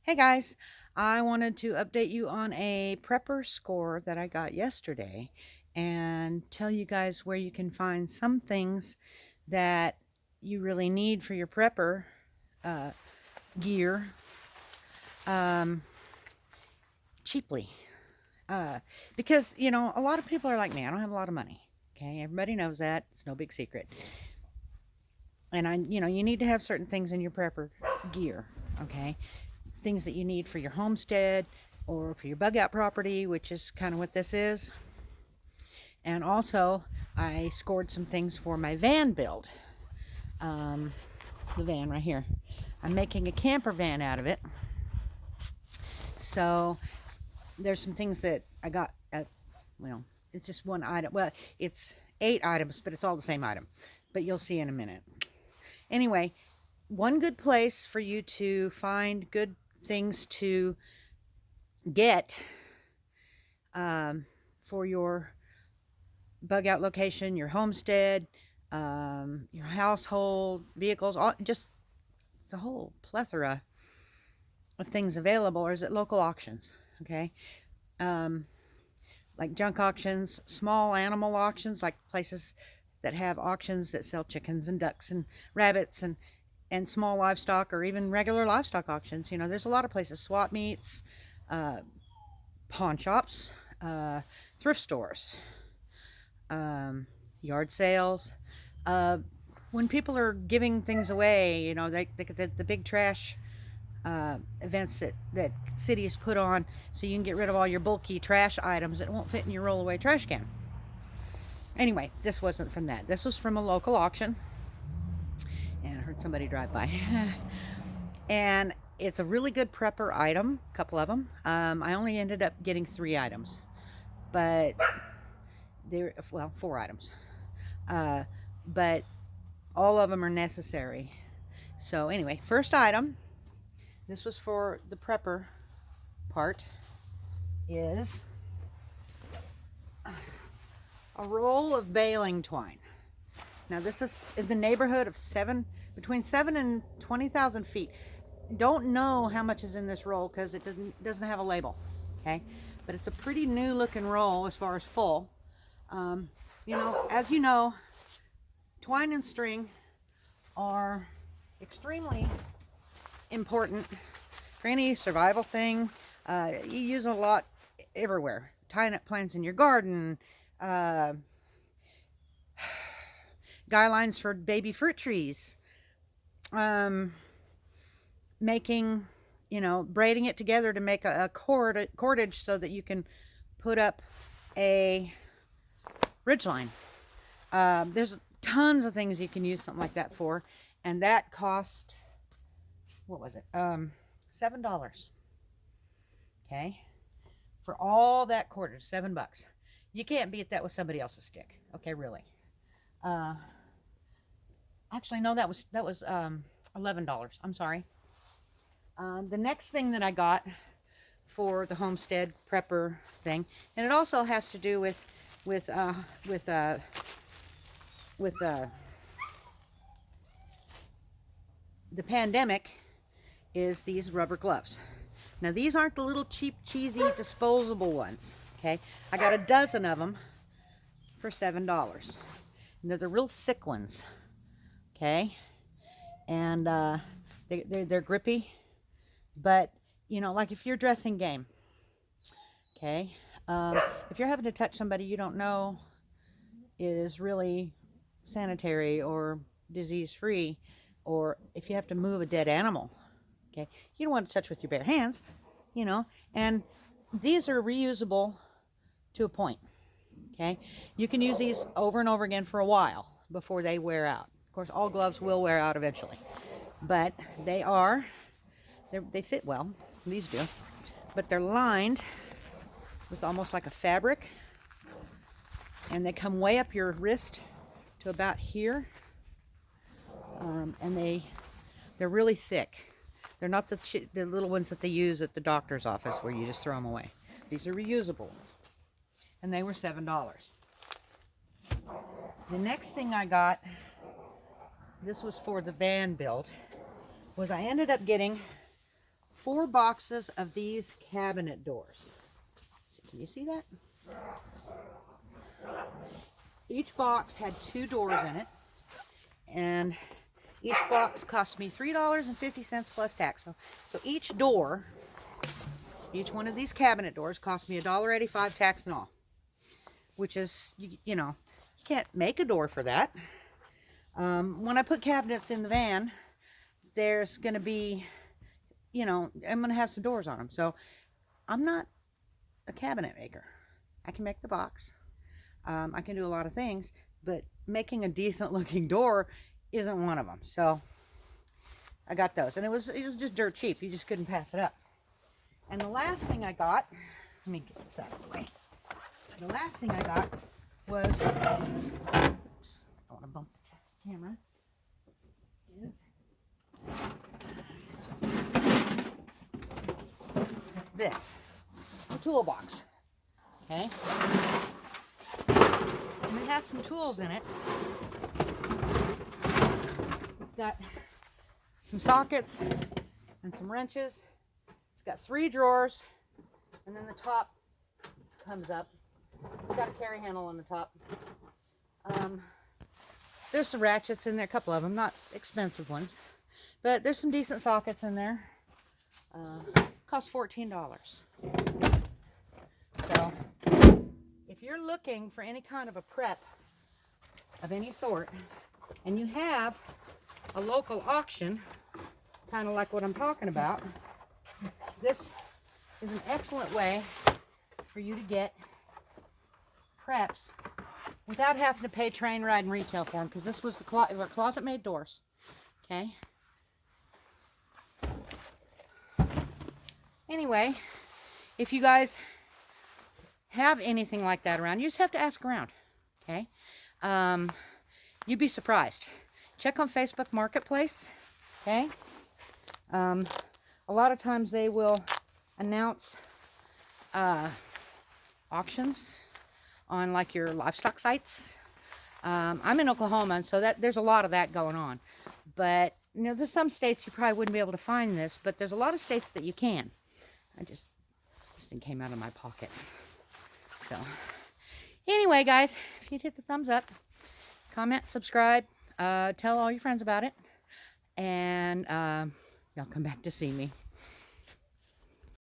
Hey guys, I wanted to update you on a prepper score that I got yesterday and tell you guys where you can find some things that you really need for your prepper uh, gear um, cheaply. Uh, because, a lot of people are like me, I don't have a lot of money. Okay, everybody knows that. It's no big secret. And you need to have certain things in your prepper gear. Okay, things that you need for your homestead or for your bug out property, which is kind of what this is. And also, I scored some things for my van build. The van right here. I'm making a camper van out of it. So there's some things that I got at, well, it's just one item. Well, it's 8 items, but it's all the same item. But you'll see in a minute. Anyway, one good place for you to find good things to get for your bug out location, your homestead, your household, vehicles, it's a whole plethora of things available, or is it local auctions? Okay. Um, like junk auctions, small animal auctions, like places that have auctions that sell chickens and ducks and rabbits and small livestock, or even regular livestock auctions. There's a lot of places, swap meets, pawn shops, thrift stores, yard sales. When people are giving things away, the big trash events that cities put on, so you can get rid of all your bulky trash items that won't fit in your rollaway trash can. Anyway, this wasn't from that. This was from a local auction, and I heard somebody drive by. And it's a really good prepper item, a couple of them. I only ended up getting 3 items, but well, 4 items. But all of them are necessary. So anyway, first item, this was for the prepper part, is a roll of baling twine. Now this is in the neighborhood of between 7 and 20,000 feet. Don't know how much is in this roll because it doesn't have a label. Okay, but it's a pretty new looking roll as far as full. As you know, twine and string are extremely important for any survival thing. You use a lot everywhere. Tying up plants in your garden, guy lines for baby fruit trees, making, braiding it together to make a cordage so that you can put up a ridgeline. There's tons of things you can use something like that for, and that cost, what was it? $7. Okay, for all that cordage, $7. You can't beat that with somebody else's stick. Okay, really. Actually, no, that was $11. I'm sorry. The next thing that I got for the homestead prepper thing, and it also has to do with the pandemic, is these rubber gloves. Now these aren't the little cheap, cheesy, disposable ones. Okay, I got a dozen of them for $7. And they're the real thick ones. Okay, and they're grippy, but like if you're dressing game. Okay, if you're having to touch somebody you don't know is really sanitary or disease free, or if you have to move a dead animal, okay, you don't want to touch with your bare hands, and these are reusable to a point. Okay, you can use these over and over again for a while before they wear out. Of course, all gloves will wear out eventually, but they fit well. These do, but they're lined with almost like a fabric, and they come way up your wrist to about here, and they're really thick. They're not the little ones that they use at the doctor's office where you just throw them away. These are reusable ones, and they were $7. The next thing I got, this was for the van build, was I ended up getting 4 boxes of these cabinet doors. So can you see that? Each box had 2 doors in it, and each box cost me $3.50 plus tax. So each door, each one of these cabinet doors cost me $1.85 tax and all, which is, you know, you can't make a door for that. When I put cabinets in the van, there's going to be, you know, I'm going to have some doors on them. So I'm not a cabinet maker. I can make the box. I can do a lot of things, but making a decent looking door isn't one of them. So I got those, and it was just dirt cheap. You just couldn't pass it up. And the last thing I got, let me get this out of the way. The last thing I got was, oops, I don't want to bump the camera, is this, the toolbox. Okay, and it has some tools in it. It's got some sockets and some wrenches. It's got 3 drawers, and then the top comes up. It's got a carry handle on the top. There's some ratchets in there, a couple of them, not expensive ones, but there's some decent sockets in there. Cost $14. So if you're looking for any kind of a prep of any sort, and you have a local auction, kind of like what I'm talking about, this is an excellent way for you to get preps without having to pay train, ride, and retail for them, because this was the closet-made doors. Okay. Anyway, if you guys have anything like that around, you just have to ask around. Okay. You'd be surprised. Check on Facebook Marketplace. Okay. A lot of times they will announce auctions on like your livestock sites. I'm in Oklahoma, and so there's a lot of that going on. But you know, there's some states you probably wouldn't be able to find this, but there's a lot of states that you can. This thing came out of my pocket. So anyway, guys, if you'd hit the thumbs up, comment, subscribe, tell all your friends about it, and y'all come back to see me.